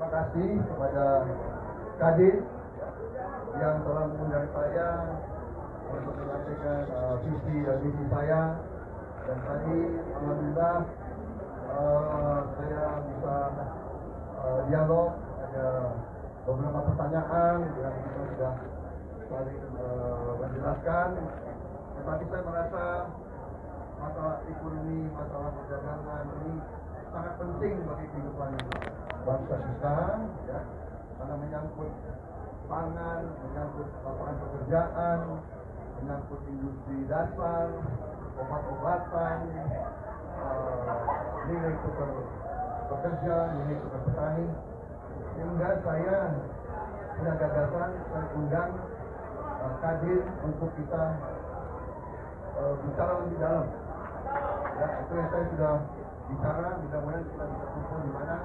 terima kasih kepada Kadin yang telah mengundang saya untuk menyampaikan visi dan misi saya. Dan tadi alhamdulillah saya bisa dialog, ada beberapa pertanyaan yang kita sudah saling menjelaskan. Tetapi saya merasa masalah ekonomi, masalah perdagangan ini sangat penting bagi kehidupan bangsa kita, ya, karena menyangkut pangan, menyangkut lapangan pekerjaan, menyangkut industri dasar, obat-obatan, nilai tukar pekerja, nilai tukar petani. Sehingga saya punya gagasan, saya undang Kadin untuk kita bicara lebih dalam. Ya, itu yang saya sudah bicara, mudah-mudahan kita bisa kumpul di mana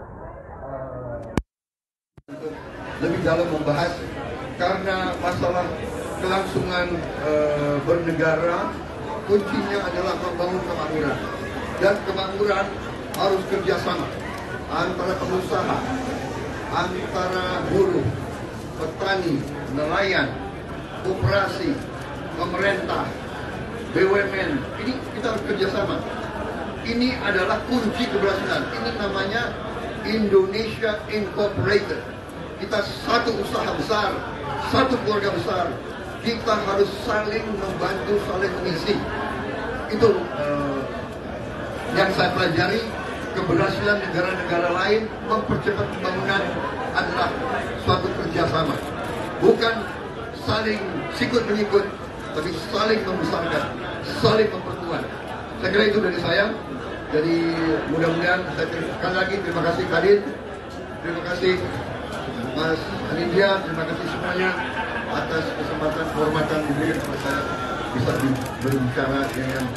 lebih dalam membahas, karena masalah kelangsungan bernegara kuncinya adalah membangun kemakmuran, dan kemakmuran harus kerjasama antara pengusaha, antara buruh, petani, nelayan, koperasi, pemerintah, BUMN. Ini kita harus kerjasama. Ini adalah kunci keberhasilan. Ini namanya Indonesia Incorporated. Kita satu usaha besar, satu keluarga besar. Kita harus saling membantu, saling mengisi. Itu yang saya pelajari. Keberhasilan negara-negara lain mempercepat pembangunan adalah suatu kerjasama, bukan saling sikut mengikut, tapi saling membesarkan, saling memperkuat. Saya kira itu dari saya. Jadi mudah-mudahan, sekali lagi terima kasih Kadin, terima kasih Mas Anindya, terima kasih semuanya atas kesempatan kehormatan diberikan kepada saya bisa berbicara dengan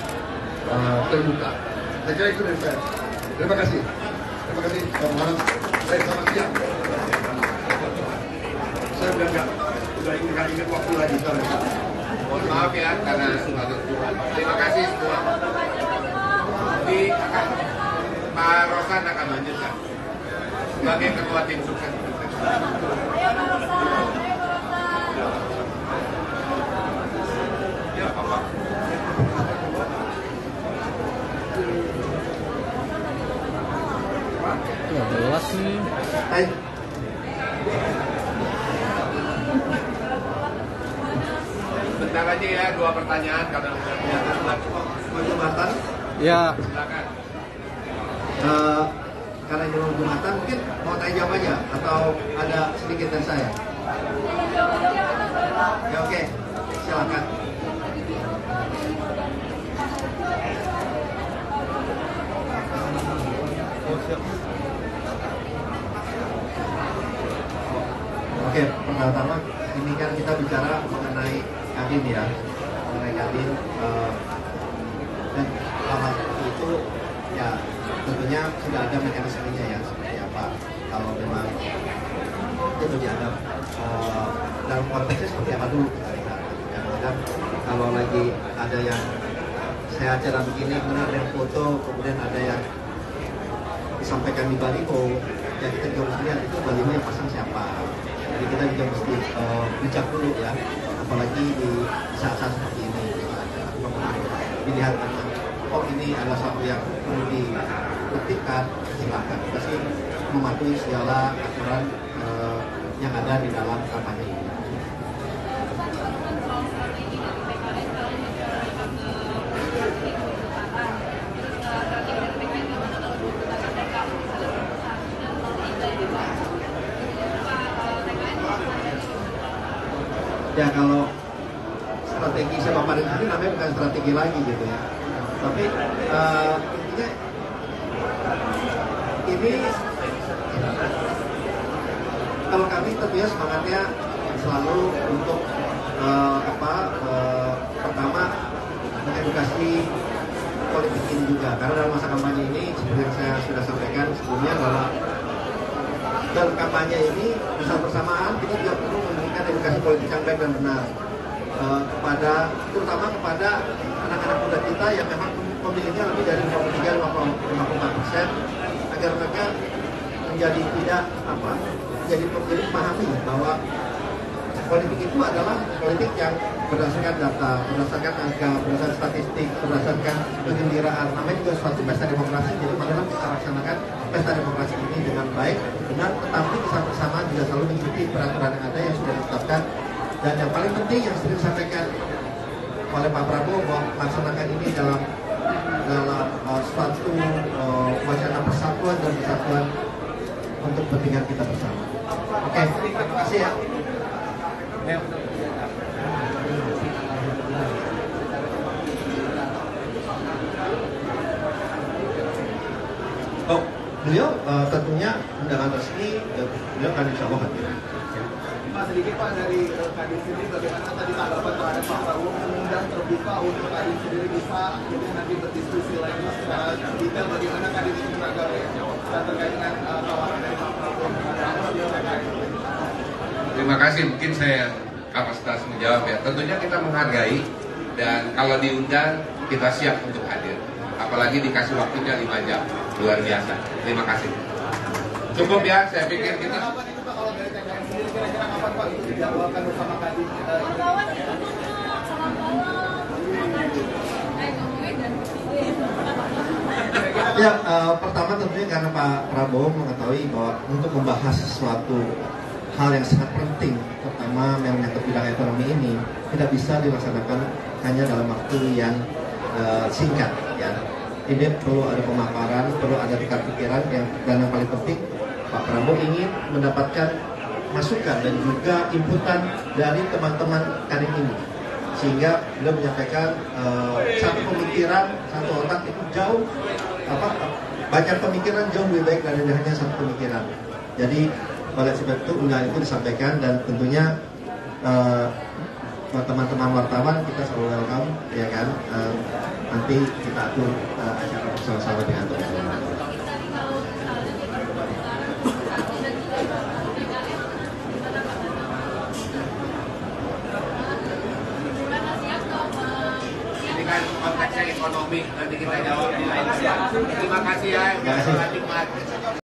terbuka. Saya kira itu dari saya. Terima kasih. Terima kasih. Selamat malam. Selamat siang. Saya udah ingat waktu lagi. Mohon maaf ya karena terima kasih semua. Jadi Pak Rosan akan lanjutkan sebagai ketua tim sukses. Ayo Pak Rosan. Ya Pak. Ya jelas nih. Hai. Bentar aja ya, 2 pertanyaan karena sudah Mau Jumatan? Ya. silakan. Karena ini mau Jumatan, mungkin mau tanya jawab aja atau ada sedikit dari saya? Ya oke, silakan. Oke, pertama ini kan kita bicara mengenai Kadin ya, mengenai Kadin dan hal itu ya tentunya sudah ada mekanismenya ya seperti apa kalau memang tentunya ada dalam konteksnya seperti apa dulu kita lihat. Dan kalau lagi ada yang saya acara begini kemudian ada yang foto, kemudian ada yang disampaikan di baliho, ya kita juga mesti lihat itu baliho yang pasang siapa. Jadi kita juga mesti bijak dulu ya, apalagi di saat-saat seperti ini dilihat oh ini adalah satu yang perlu dibuktikan, silakan kita sih mematuhi segala aturan yang ada di dalam kampanye ini. Ya kalau strategi saya paparin ini namanya bukan strategi lagi gitu ya. Tapi intinya ini kalau kami tentunya semangatnya selalu untuk pertama mengedukasi politik ini juga, karena dalam masa kampanye ini seperti yang saya sudah sampaikan sebelumnya bahwa dalam kampanye ini bersamaan kita juga perlu memberikan edukasi politik yang baik dan benar terutama kepada anak-anak muda kita yang memang pemilihnya lebih dari 53-54% agar mereka menjadi tidak jadi memahami bahwa politik itu adalah politik yang berdasarkan data, berdasarkan angka, berdasarkan statistik, berdasarkan kegembiraan. Namanya juga suatu pesta demokrasi, jadi marilah kita laksanakan pesta demokrasi ini dengan baik, benar, tetapi bersama-sama juga selalu mengikuti peraturan yang ada yang sudah ditetapkan. Dan yang paling penting yang sering disampaikan oleh Pak Prabowo bahwa melaksanakan ini dalam suatu wacana persatuan dan kesatuan untuk kepentingan kita bersama. Oke, terima kasih ya. Oh, beliau tentunya undangan resmi, beliau akan insya Allah hadir. Mas, sedikit Pak dari Kadin sendiri, bagaimana tadi tanggapan terhadap Pak Prabowo mengundang terbuka untuk Kadin sendiri bisa nanti berdiskusi lagi secara detail bagaimana Kadin itu menanggapi dan terkait dengan tawaran dari Pak Prabowo terhadap Terima kasih, mungkin saya kapasitas menjawab ya. Tentunya kita menghargai dan kalau diundang kita siap untuk hadir. Apalagi dikasih waktunya 5 jam, luar biasa. Terima kasih. Cukup ya, saya pikir kita. Kapan itu Pak, kalau dari TKN sendiri kira-kira kapan Pak itu dijadwalkan bersama Kadin? Kawan itu tuh salam malam. Ya, pertama tentunya karena Pak Prabowo mengetahui bahwa untuk membahas sesuatu hal yang sangat penting, terutama yang menyangkut bidang ekonomi ini, tidak bisa dilaksanakan hanya dalam waktu yang singkat. Ya, ini perlu ada pemaparan, perlu ada tukar pikiran, dan yang paling penting Pak Prabowo ingin mendapatkan masukan dan juga inputan dari teman-teman Kadin ini, sehingga beliau menyampaikan satu pemikiran, satu otak itu jauh banyak pemikiran jauh lebih baik dari hanya satu pemikiran. Jadi oleh sebab itu undangan itu disampaikan dan tentunya teman-teman wartawan kita selalu welcome, ya kan. Nanti kita atur acara bersama-sama dengan teman-teman. Ini kan konteksnya ekonomi, nanti kita jawab di lain. Terima kasih ya. Terima kasih.